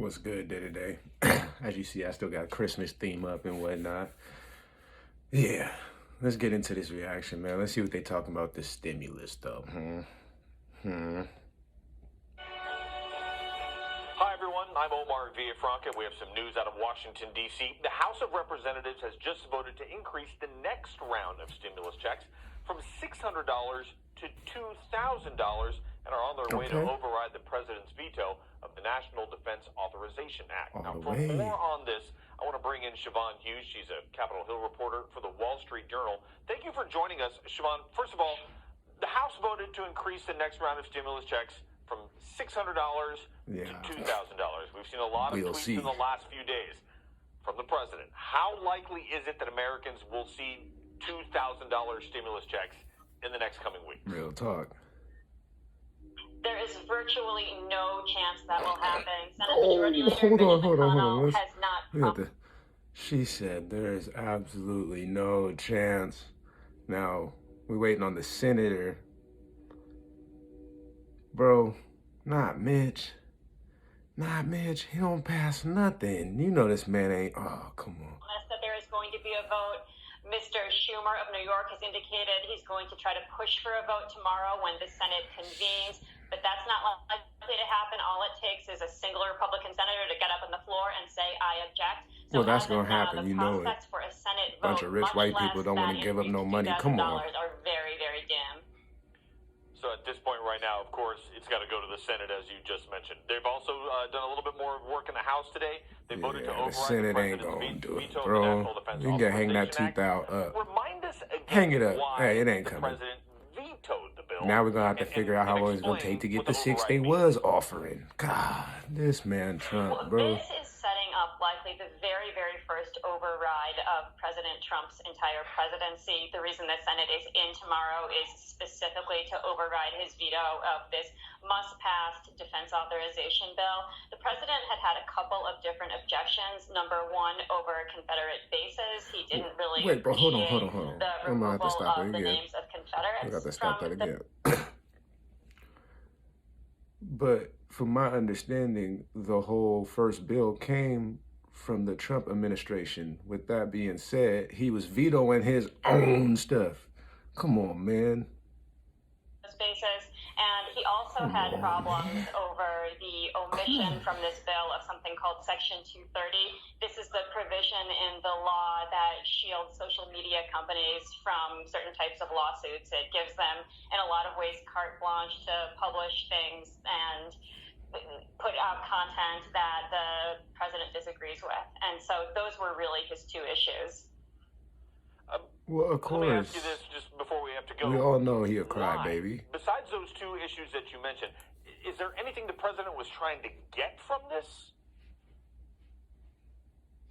What's good day to day? As you see, I still got Christmas theme up and whatnot. Yeah, let's get into this reaction, man. Let's see what they talking about this stimulus stuff. Hi, everyone. I'm Omar Villafranca. We have some news out of Washington, D.C. The House of Representatives has just voted to increase the next round of stimulus checks from $600 to $2,000 and are on their way to Okay. override the president's veto of the National Defense Authorization Act. All Now, the for way. more on this, I want to bring in Siobhan Hughes. She's a Capitol Hill reporter for the Wall Street Journal. Thank you for joining us, Siobhan. First of all, the House voted to increase the next round of stimulus checks from $600 Yeah. to $2,000. We've seen a lot of We'll tweets see. in the last few days from the president. How likely is it that Americans will see $2,000 stimulus checks in the next coming weeks? Real talk. There is virtually no chance that will happen. Senate Majority Leader hold on. McConnell has not Look at She said there is absolutely no chance. Now, we're waiting on the senator. Bro, not Mitch. Not Mitch. He don't pass nothing. You know this man ain't. Oh, come on. that there is going to be a vote. Mr. Schumer of New York has indicated he's going to try to push for a vote tomorrow when the Senate convenes, but that's not likely to happen. All it takes is a single Republican senator to get up on the floor and say, I object. Well, that's going to happen. You know it. For a Senate Bunch of rich white people don't want to give up no money. Come on. Are very, very dim. So at this point right now, of course, it's got to go to the Senate, as you just mentioned. They've also done a little bit more work in the House today. They voted to override the Senate ain't president's gonna do it, veto of the bro. National Defense You can get hang that Authorization tooth out Act. up. Remind us again Hang it up. why Hey, it ain't the coming. president vetoed the bill. Now we're gonna have to figure out how long it's gonna explain take to get what the six they override means. was offering. God, this man Trump, bro. This is setting up likely the very, very first override of President Trump's entire presidency. The reason the Senate is in tomorrow is specifically to override his veto of this must-pass defense authorization bill. The president had a couple of different objections. Number one, over Confederate bases. He didn't really Wait, bro, hold on. the I'm gonna have to removal stop of it the again. names of Confederates. I got to stop that from the again. But from my understanding, the whole first bill came from the Trump administration. With that being said, he was vetoing his own stuff. Come on, man. Spaces, and he also had problems over the omission from this bill of something called Section 230. This is the provision in the law that shields social media companies from certain types of lawsuits. It gives them, in a lot of ways, carte blanche to publish things and put out content that the president disagrees with. And so those were really his two issues. Well, of Let me ask course. you this just before we have to go. We all know he a Why? crybaby. Besides those two issues that you mentioned, is there anything the president was trying to get from this?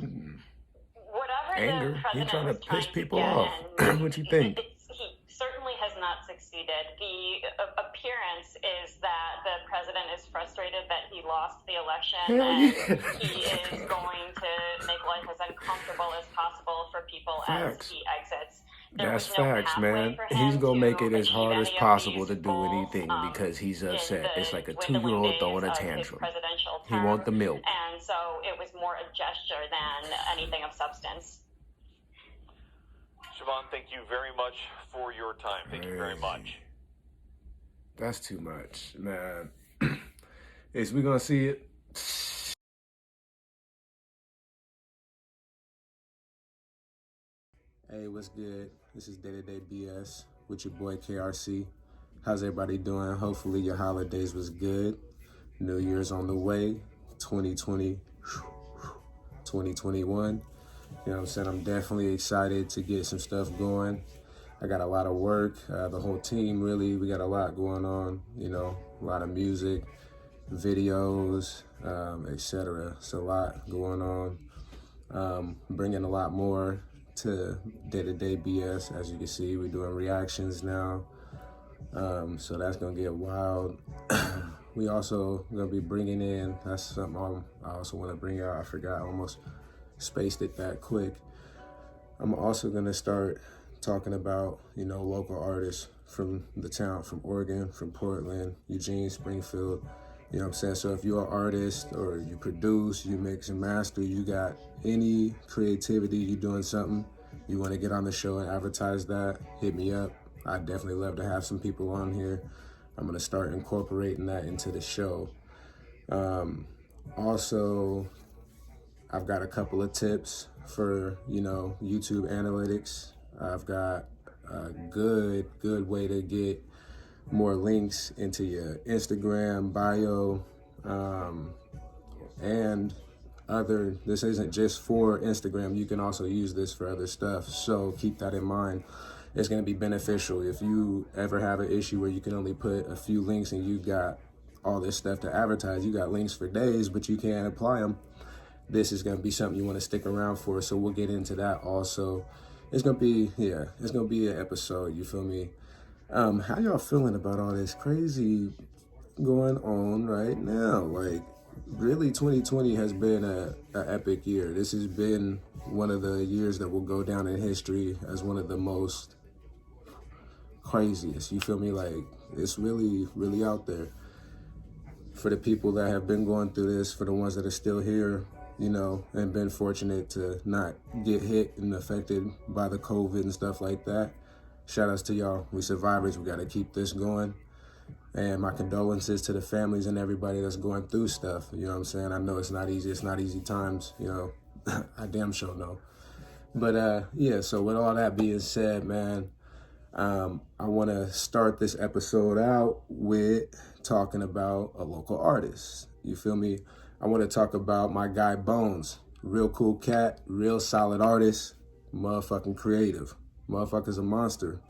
Whatever Anger. the He president trying to was piss trying people get, off. and What you think? He certainly has not succeeded. The appearance is that the president is frustrated that he lost the election, Hell and yeah. he is going to make life as uncomfortable as possible for people Facts. as he exits. There That's was no facts, pathway man. for him He's gonna make it to as hard as achieve any of possible these to do goals, anything because he's in upset. the It's like a dwindling 2-year-old days throwing a of his tantrum. presidential He want the term. milk. And so it was more a gesture than anything of substance. Siobhan, thank you very much for your time. Thank you very much. That's too much, man. Is we gonna see it? Hey, what's good? This is Day-to-Day BS with your boy k.r.c. How's everybody doing? Hopefully your holidays was good. New Year's on the way. 2020, 2021. You know what I'm saying? I'm definitely excited to get some stuff going. I got a lot of work. The whole team, really, we got a lot going on. You know, a lot of music, videos, etc. It's a lot going on. Bringing a lot more to Day-to-Day BS. As you can see, we're doing reactions now. So that's gonna get wild. We also gonna be bringing in, that's something I also wanna bring out. I forgot, I almost spaced it that quick. I'm also gonna start talking about, you know, local artists from the town, from Oregon, from Portland, Eugene, Springfield, You know what I'm saying? So if you're an artist or you produce, you mix and master, you got any creativity, you doing something, you want to get on the show and advertise that, hit me up. I'd definitely love to have some people on here. I'm going to start incorporating that into the show. Also, I've got a couple of tips for, YouTube analytics. I've got a good way to get more links into your Instagram bio, and this isn't just for Instagram. You can also use this for other stuff. So keep that in mind. It's going to be beneficial. If you ever have an issue where you can only put a few links and you got all this stuff to advertise, you got links for days, but you can't apply them. This is going to be something you want to stick around for. So we'll get into that also. It's going to be an episode. You feel me? How y'all feeling about all this crazy going on right now? Like, really, 2020 has been an epic year. This has been one of the years that will go down in history as one of the most craziest. You feel me? Like, it's really, really out there. For the people that have been going through this, for the ones that are still here, and been fortunate to not get hit and affected by the COVID and stuff like that. Shout outs to y'all. We survivors. We got to keep this going. And my condolences to the families and everybody that's going through stuff. You know what I'm saying? I know it's not easy. It's not easy times, I damn sure know. But so with all that being said, man, I want to start this episode out with talking about a local artist. You feel me? I want to talk about my guy Bones. Real cool cat, real solid artist, motherfucking creative. Motherfucker's a monster.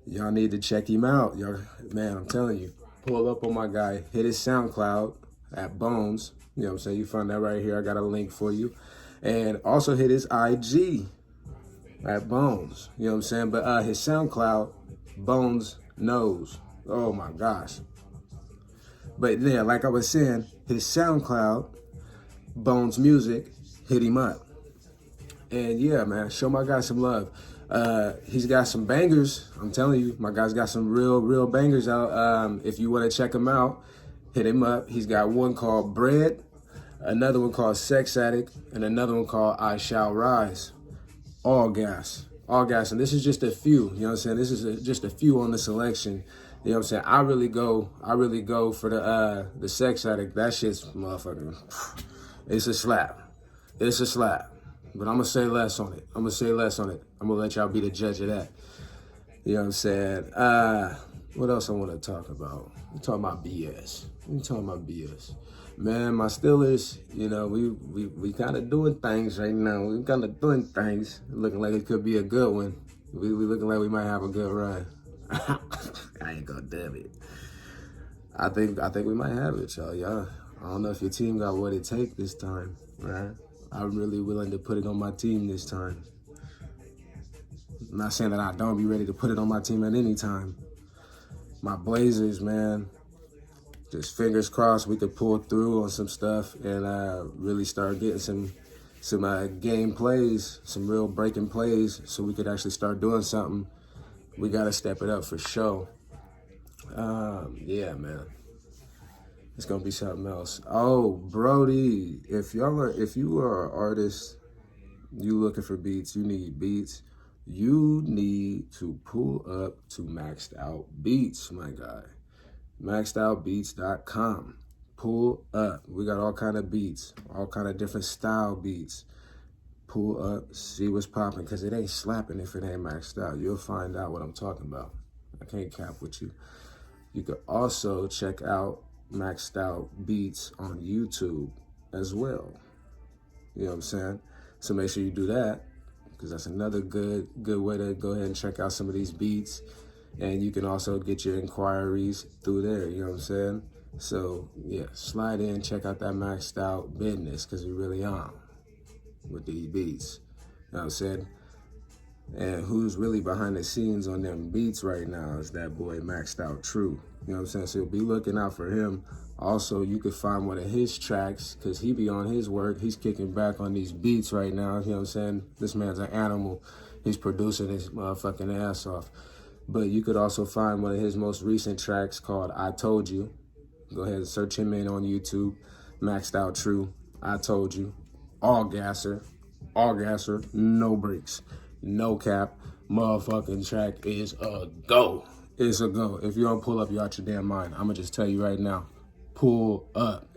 Y'all need to check him out. Y'all, man, I'm telling you. Pull up on my guy. Hit his SoundCloud at Bones. You know what I'm saying? You find that right here. I got a link for you. And also hit his IG at Bones. You know what I'm saying? But his SoundCloud, Bones Knows. Oh my gosh. But yeah, like I was saying, his SoundCloud, Bones Music, hit him up. And yeah, man, show my guy some love. He's got some bangers. I'm telling you, my guy's got some real bangers out. If you want to check him out, hit him up. He's got one called Bread, another one called Sex Addict, and another one called I Shall Rise. All gas. And this is just a few, you know what I'm saying? This is just a few on the selection. You know what I'm saying? I really go for the Sex Addict. That shit's motherfucking, it's a slap. But I'm going to say less on it. I'm going to let y'all be the judge of that. You know what I'm saying? What else I want to talk about? We talking about BS. Man, my Steelers, we kind of doing things right now. We kind of doing things. Looking like it could be a good one. We looking like we might have a good run. I ain't gonna damn it. I think we might have it, y'all. I don't know if your team got what it takes this time, right? I'm really willing to put it on my team this time. I'm not saying that I don't be ready to put it on my team at any time. My Blazers, man, just fingers crossed we could pull through on some stuff and really start getting some game plays, some real breaking plays, so we could actually start doing something. We gotta step it up for sure. Yeah, man. It's gonna be something else. Oh, Brody, if you are an artist, you looking for beats, you need beats, you need to pull up to Maxed Out Beats, my guy. MaxedOutBeats.com. Pull up. We got all kind of beats, all kind of different style beats. Pull up, see what's popping, because it ain't slapping if it ain't maxed out. You'll find out what I'm talking about. I can't cap with you. You could also check out Maxed Out Beats on YouTube as well. You know what I'm saying? So make sure you do that, because that's another good way to go ahead and check out some of these beats. And you can also get your inquiries through there, you know what I'm saying? So yeah, slide in, check out that Maxed Out business, because we really on with these beats. You know what I'm saying? And who's really behind the scenes on them beats right now is that boy Maxed Out True. You know what I'm saying? So be looking out for him. Also, you could find one of his tracks, because he be on his work. He's kicking back on these beats right now. You know what I'm saying? This man's an animal. He's producing his motherfucking ass off. But you could also find one of his most recent tracks called I Told You. Go ahead and search him in on YouTube. Maxed Out True. I told you. All gasser, no brakes, no cap. Motherfucking track is a go. It's a go. If you don't pull up, you're out your damn mind. I'm gonna just tell you right now. Pull up.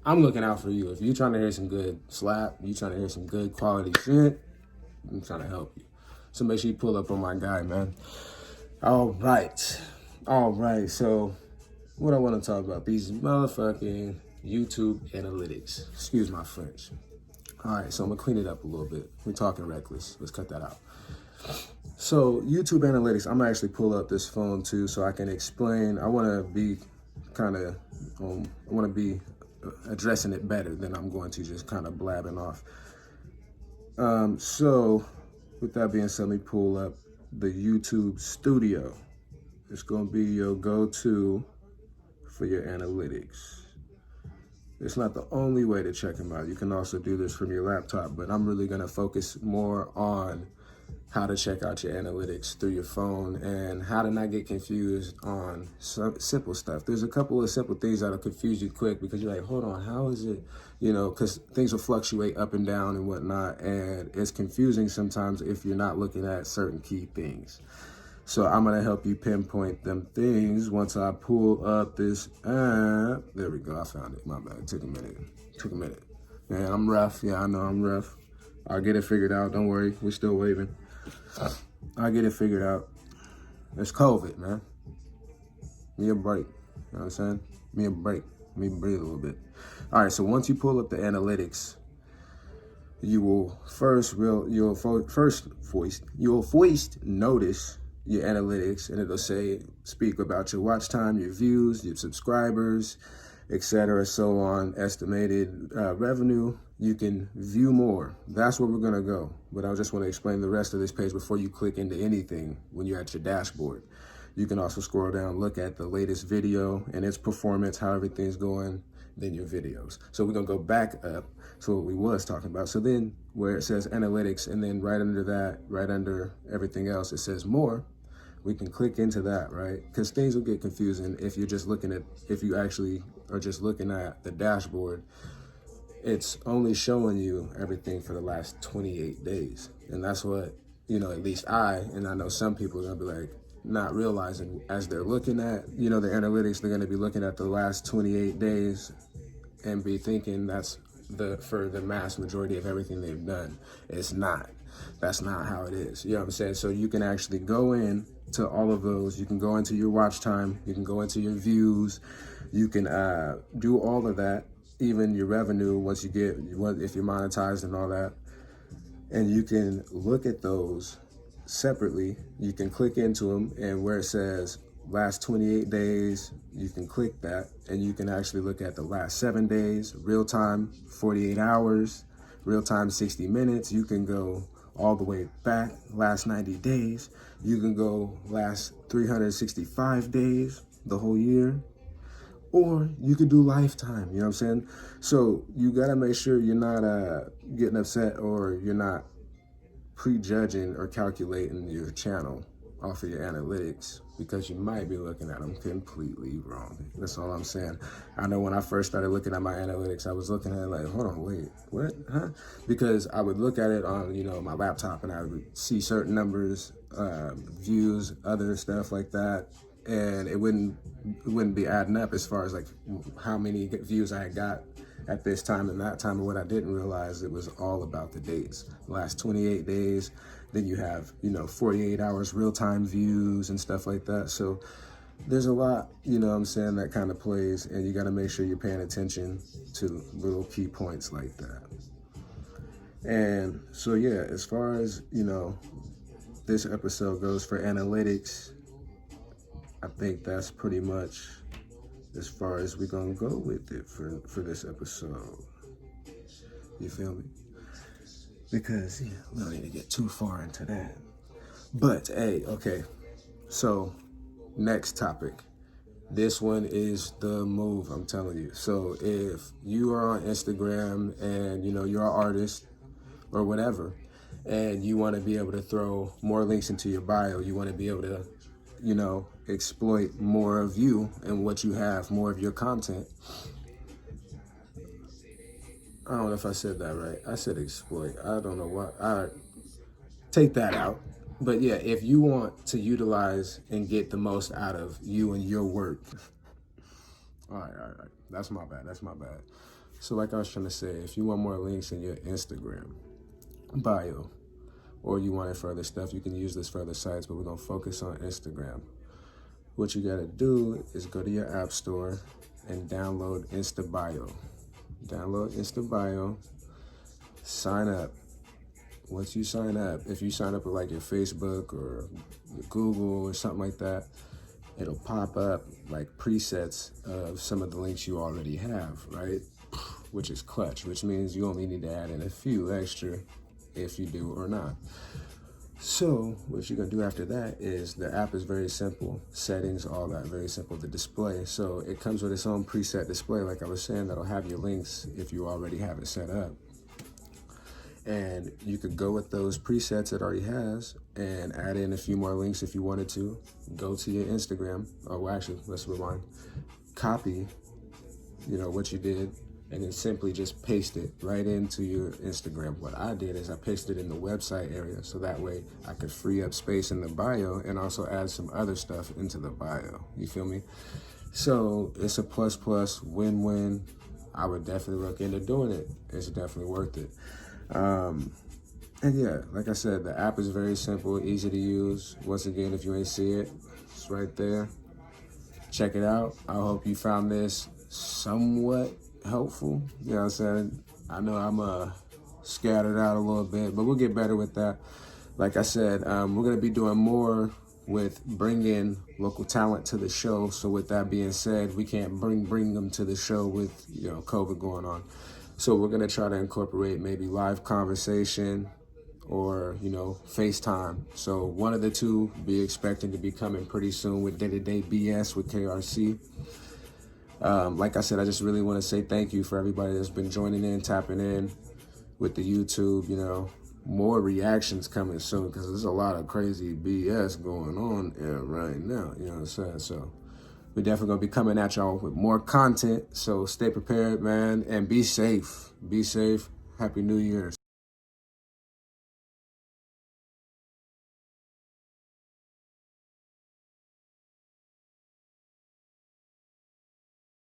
I'm looking out for you. If you're trying to hear some good slap, you trying to hear some good quality shit, I'm trying to help you. So make sure you pull up on my guy, man. All right. So what I want to talk about, these motherfucking YouTube analytics. Excuse my French. All right, so I'm gonna clean it up a little bit. We're talking reckless. Let's cut that out. So YouTube analytics, I'm gonna actually pull up this phone too so I can explain. I wanna be addressing it better than I'm going to just kind of blabbing off. So with that being said, let me pull up the YouTube Studio. It's gonna be your go-to for your analytics. It's not the only way to check them out. You can also do this from your laptop, but I'm really gonna focus more on how to check out your analytics through your phone and how to not get confused on some simple stuff. There's a couple of simple things that'll confuse you quick because you're like, hold on, how is it? You know, because things will fluctuate up and down and whatnot, and it's confusing sometimes if you're not looking at certain key things. So I'm gonna help you pinpoint them things once I pull up this app. There we go, I found it. My bad, it took a minute. Man, I'm rough. Yeah, I know I'm rough. I'll get it figured out. Don't worry, we're still waving. I'll get it figured out. It's COVID, man. Me a break. You know what I'm saying? Me a break. Let me breathe a little bit. All right, so once you pull up the analytics, you'll first notice your analytics, and it'll say, speak about your watch time, your views, your subscribers, etc., so on, estimated revenue. You can view more. That's where we're gonna go. But I just want to explain the rest of this page before you click into anything when you're at your dashboard. You can also scroll down, look at the latest video and its performance, how everything's going, then your videos. So we're gonna go back up to what we was talking about. So then where it says analytics, and then right under that, right under everything else, it says more. We can click into that, right? Because things will get confusing if you're just looking at, if you actually are just looking at the dashboard. It's only showing you everything for the last 28 days. And that's what, you know, at least and I know some people are gonna be like, not realizing as they're looking at, you know, the analytics, they're gonna be looking at the last 28 days and be thinking that's for the mass majority of everything they've done. It's not. That's not how it is. You know what I'm saying? So you can actually go in to all of those. You can go into your watch time. You can go into your views. You can do all of that, even your revenue once you get, if you're monetized and all that. And you can look at those separately. You can click into them, and where it says last 28 days, you can click that, and you can actually look at the last 7 days, real time, 48 hours, real time, 60 minutes. You can go all the way back, last 90 days. You can go last 365 days, the whole year, or you could do lifetime, you know what I'm saying? So you gotta make sure you're not getting upset, or you're not prejudging or calculating your channel off of your analytics, because you might be looking at them completely wrong. That's all I'm saying. I know when I first started looking at my analytics, I was looking at it like, hold on, wait, what, huh? Because I would look at it on, you know, my laptop, and I would see certain numbers, views, other stuff like that, and it wouldn't be adding up as far as like how many views I had got at this time and that time. And what I didn't realize, it was all about the dates. The last 28 days, then you have, you know, 48 hours real-time views and stuff like that. So there's a lot, you know what I'm saying, that kind of plays, and you got to make sure you're paying attention to little key points like that. And so, yeah, as far as, you know, this episode goes for analytics, I think that's pretty much as far as we're gonna go with it for this episode. You feel me? Because, yeah, we don't need to get too far into that. But, hey, okay. So, next topic. This one is the move, I'm telling you. So, if you are on Instagram and, you know, you're an artist or whatever, and you want to be able to throw more links into your bio, you want to be able to you know, exploit more of you and what you have, more of your content. I don't know if I said that right. I said exploit. I don't know what. I take that out. But yeah, if you want to utilize and get the most out of you and your work. All right. That's my bad. So like I was trying to say, if you want more links in your Instagram bio, or you wanted further stuff, you can use this for other sites, but we're gonna focus on Instagram. What you gotta do is go to your app store and download InstaBio. Download InstaBio, sign up. Once you sign up, if you sign up with like your Facebook or your Google or something like that, it'll pop up like presets of some of the links you already have, right? Which is clutch, which means you only need to add in a few extra if you do or not. So what you're gonna do after that is, the app is very simple, settings, all that, very simple to display. So it comes with its own preset display, like I was saying, that'll have your links if you already have it set up. And you could go with those presets it already has and add in a few more links if you wanted to. Go to your Instagram, oh, well, actually, let's rewind. Copy, you know, what you did, and then simply just paste it right into your Instagram. What I did is I pasted it in the website area, so that way I could free up space in the bio and also add some other stuff into the bio. You feel me? So it's a plus win-win. I would definitely look into doing it. It's definitely worth it. And yeah, like I said, the app is very simple, easy to use. Once again, if you ain't see it, it's right there. Check it out. I hope you found this somewhat helpful. You know what I'm saying? I know I'm scattered out a little bit, but we'll get better with that. Like I said, we're going to be doing more with bringing local talent to the show. So with that being said, we can't bring them to the show with, you know, COVID going on. So we're going to try to incorporate maybe live conversation or, you know, FaceTime. So one of the two, be expecting to be coming pretty soon with D.t.d BS with k.r.c. Like I said, I just really want to say thank you for everybody that's been joining in, tapping in with the YouTube. You know, more reactions coming soon because there's a lot of crazy BS going on right now. You know what I'm saying? So we're definitely going to be coming at y'all with more content. So stay prepared, man, and be safe. Be safe. Happy New Year's.